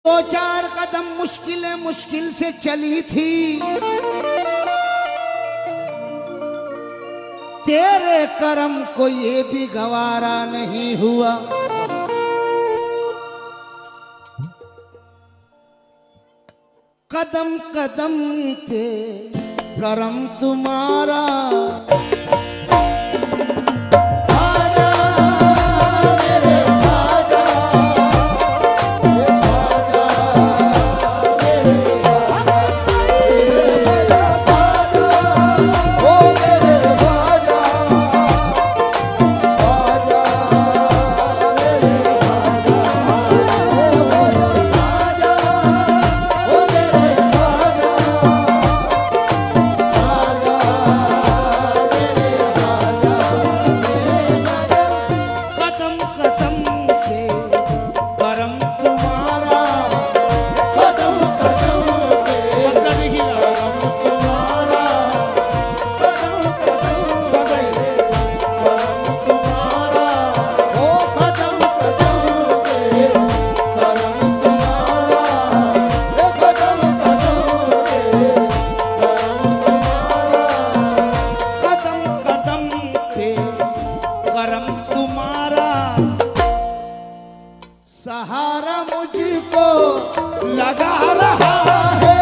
दो चार कदम मुश्किल से चली थी, तेरे करम को ये भी गवारा नहीं हुआ। कदम कदम पे करम तुम्हारा, सहारा मुझको लगा रहा है।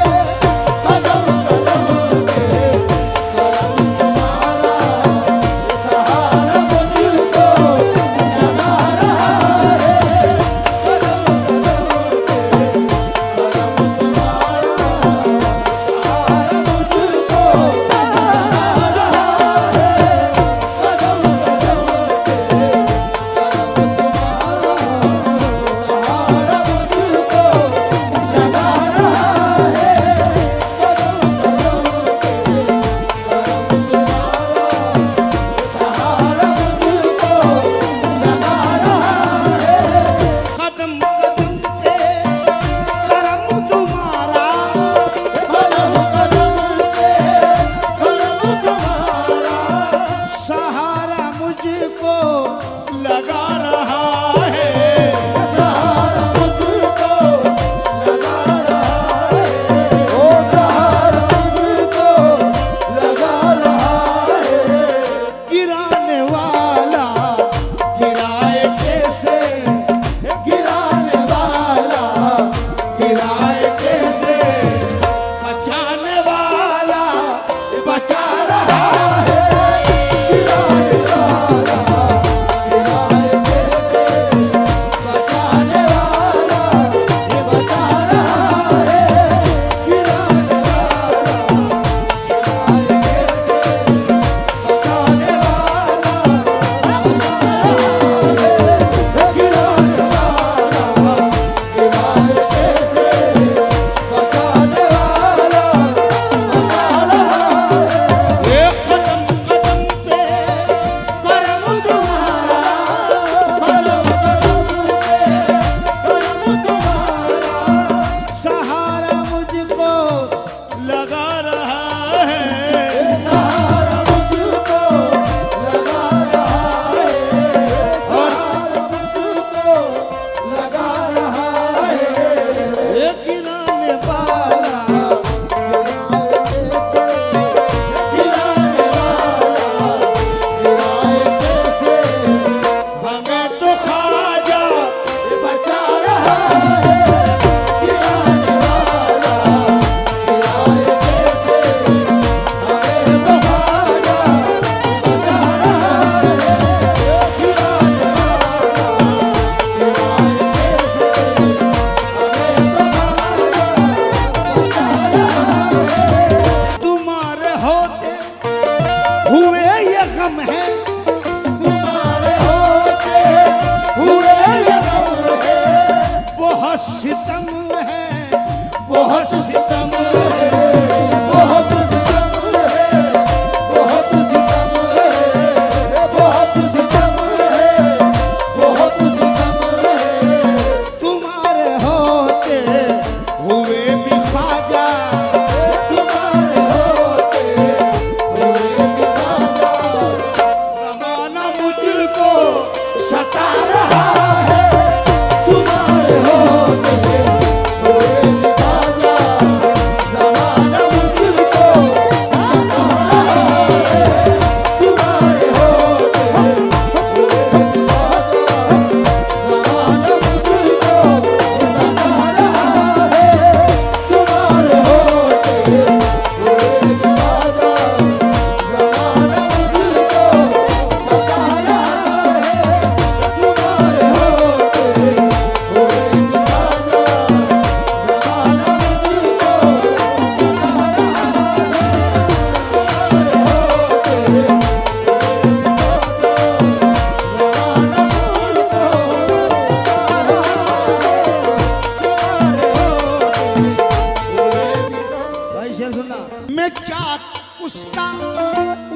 मैं चाक उसका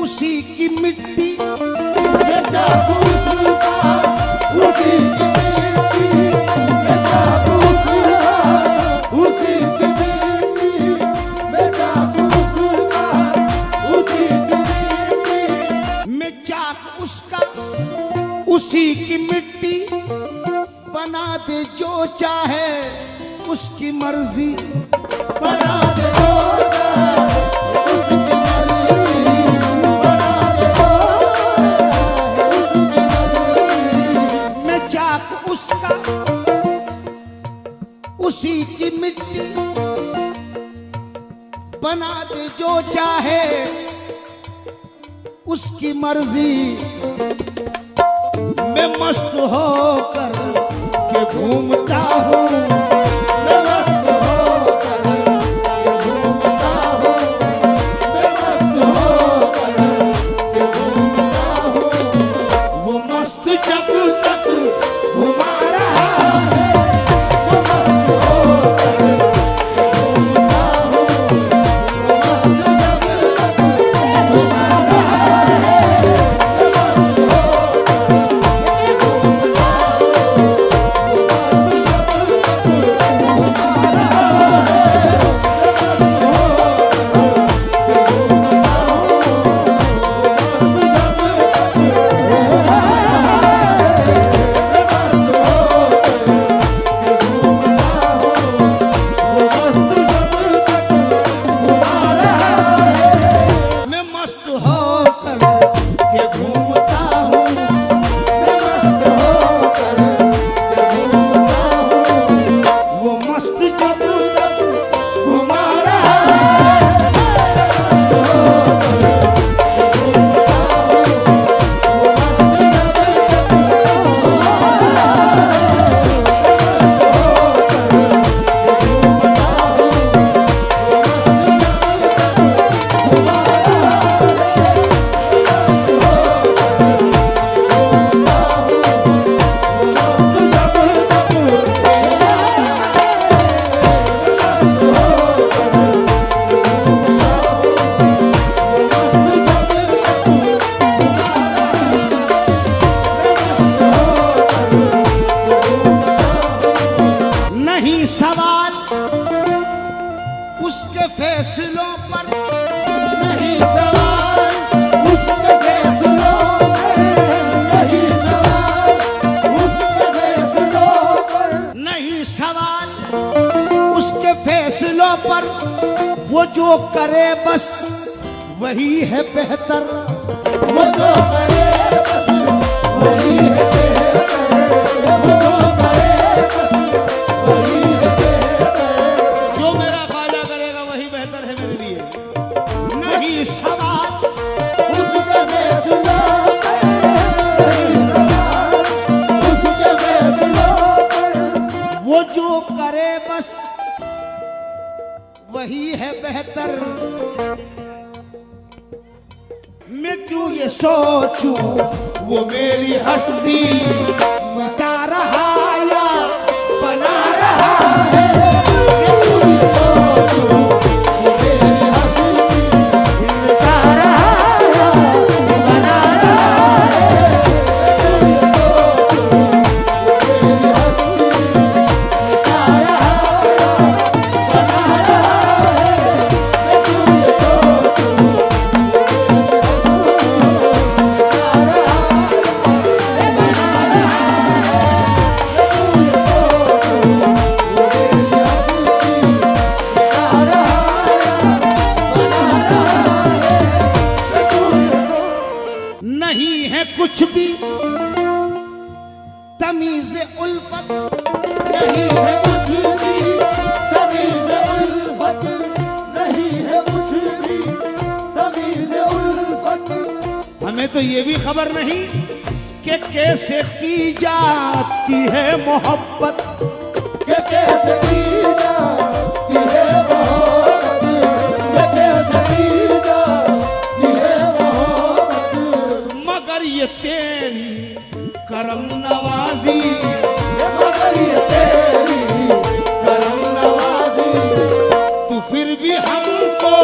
उसी की मिट्टी, मैं चाक उसका उसी की मिट्टी, मैं चाक उसका उसी की मिट्टी, मैं चाक उसका उसी की मिट्टी, मैं चाक उसका उसी की मिट्टी, बना दे जो चाहे उसकी मर्जी, बना दे जो चाहे उसकी मर्जी, बना दे जो चाहे उसकी मर्जी, मैं चाक उसका उसी की मिट्टी, बना दे जो चाहे उसकी मर्जी। मैं मस्त होकर के घूमता हूँ, मैं मस्त होकर के घूमता हूँ, मैं मस्त होकर के घूमता हूँ, वो मस्त जब तक घुमा रहा है, वो मस्त होकर के घूमता हूँ, वो मस्त जब तक घुमा रहा है, मैं मस्त होकर के घूमता हूँ, मैं मस्त होकर के घूमता हूँ, मैं मस्त होकर के घूमता हूँ, वो मस्त जब तक घुमा रहा है, नहीं सवाल उसके फैसलों पर, नहीं सवाल उसके फैसलों पर, नहीं सवाल उसके फैसलों पर, नहीं सवाल उसके फैसलों पर, वो जो करे बस वही है बेहतर, वो जो करे बस वही है बेहतर, वो जो करे बस वही है बेहतर, जो मेरा फायदा करेगा वही बेहतर है मेरे लिए। नहीं सवाल उसके फैसलों पर, नहीं सवाल उसके फैसलों पर, वो जो करे बस वही है बेहतर। मैं क्यों ये सोचूं वो मेरी हस्ती बता रहा या बना रहा है, मैं क्यों ये सोचूं वो मेरी हस्ती बता रहा है, बना रहा है, मैं क्यों ये सोचूं वो मेरी हस्ती बता रहा है, बना रहा है, मैं क्यों ये सोचूं वो मेरी नहीं है कुछ भी तमीज उल्फत, नहीं है कुछ भी तमीज़ उल्फत, नहीं है कुछ भी तमीज़ उल्फत, हमें तो ये भी खबर नहीं कि कैसे की जाती है मोहब्बत, के कैसे की जाती है मोहब्बत, के कैसे की जाती है मोहब्बत, मगर ये तेरी करम नवाजी, मगर ये तेरी करम नवाजी, तू फिर भी हमको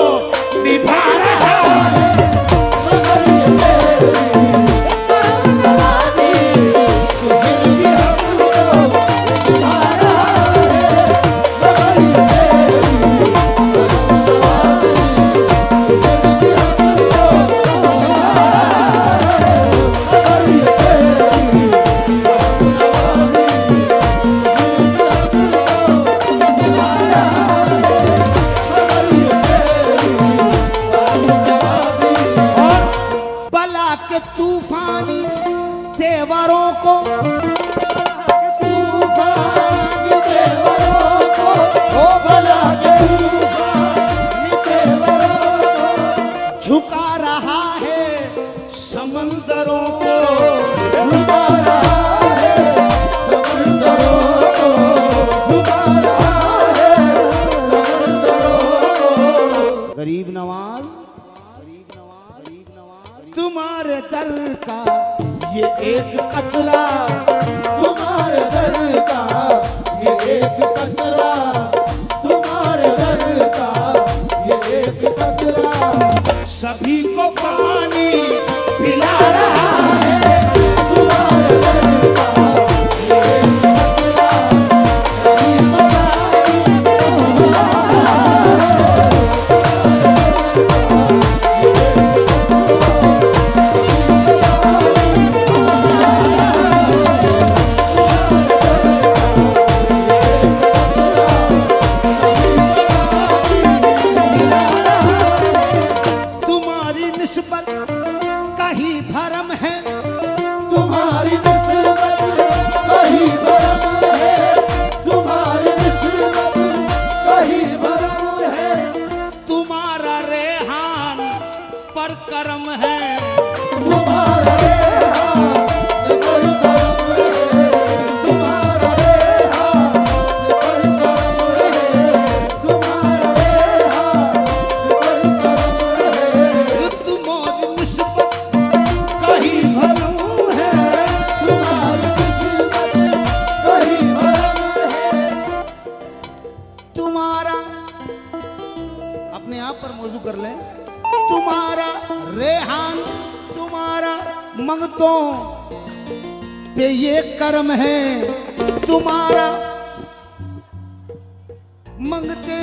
का ये एक कतरा, तुम्हारे दर का ये एक कतरा, तुम्हारे दर का ये एक कतरा, सभी को पानी पिला रहा है तुम्हारे दर का ये एक कतरा, सभी को तुम्हारी निस्बत का ही भरम है, तुम्हारी निस्बत कहीं भरम है, तुम्हारी निस्बत कहीं भरम है, तुम्हारा रेहान पर करम है, तुम्हारा रेहान पर करम है, तुम्हारा रेहान पर करम है, तुम्हारा रेहान पर करम है, तुम्हारी निस्बत का ही भरम है, तुम्हारी निस्बत कहीं भरम है, तुम्हारा अपने आप पर मौजू कर लें, तुम्हारा रेहान, तुम्हारा मंगतों पे ये कर्म है, तुम्हारा मंगते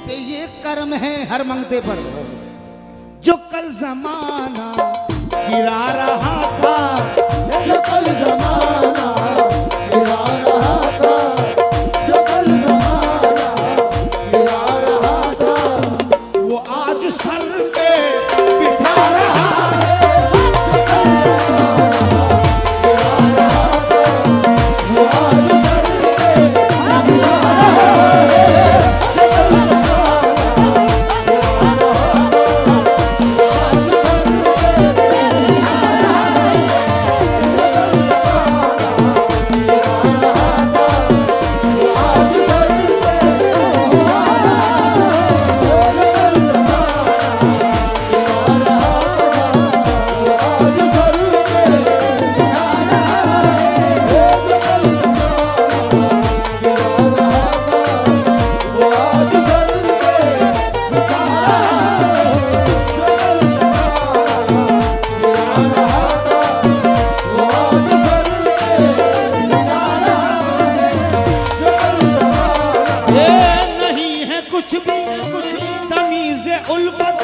पे ये कर्म है, हर मंगते पर जो कल जमाना गिरा रहा था, जो कल ज़माना गिरा रहा था, जो कल ज़माना गिरा रहा था, वो आज सर पे बिठा रहा है, वो आज सर पे गिरा रहा ये नहीं है कुछ भी तमीज़ उल्फत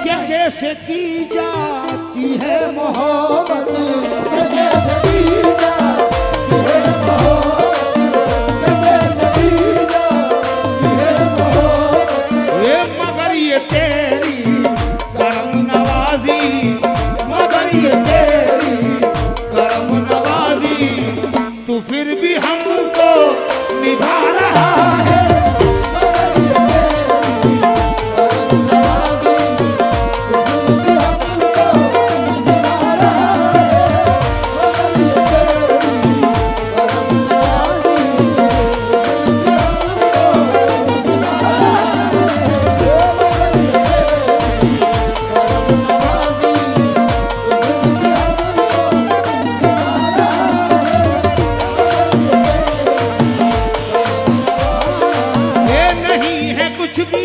क्या कैसे की जाती है मोहब्बत, कैसे की जाती है मोहब्बत, कैसे की जाती है मोहब्बत, ये मगर ये तेरी करम नवाजी, मगर ये तेरी करम नवाजी, तू फिर भी हमको निभा रहा है, ये नहीं है कुछ भी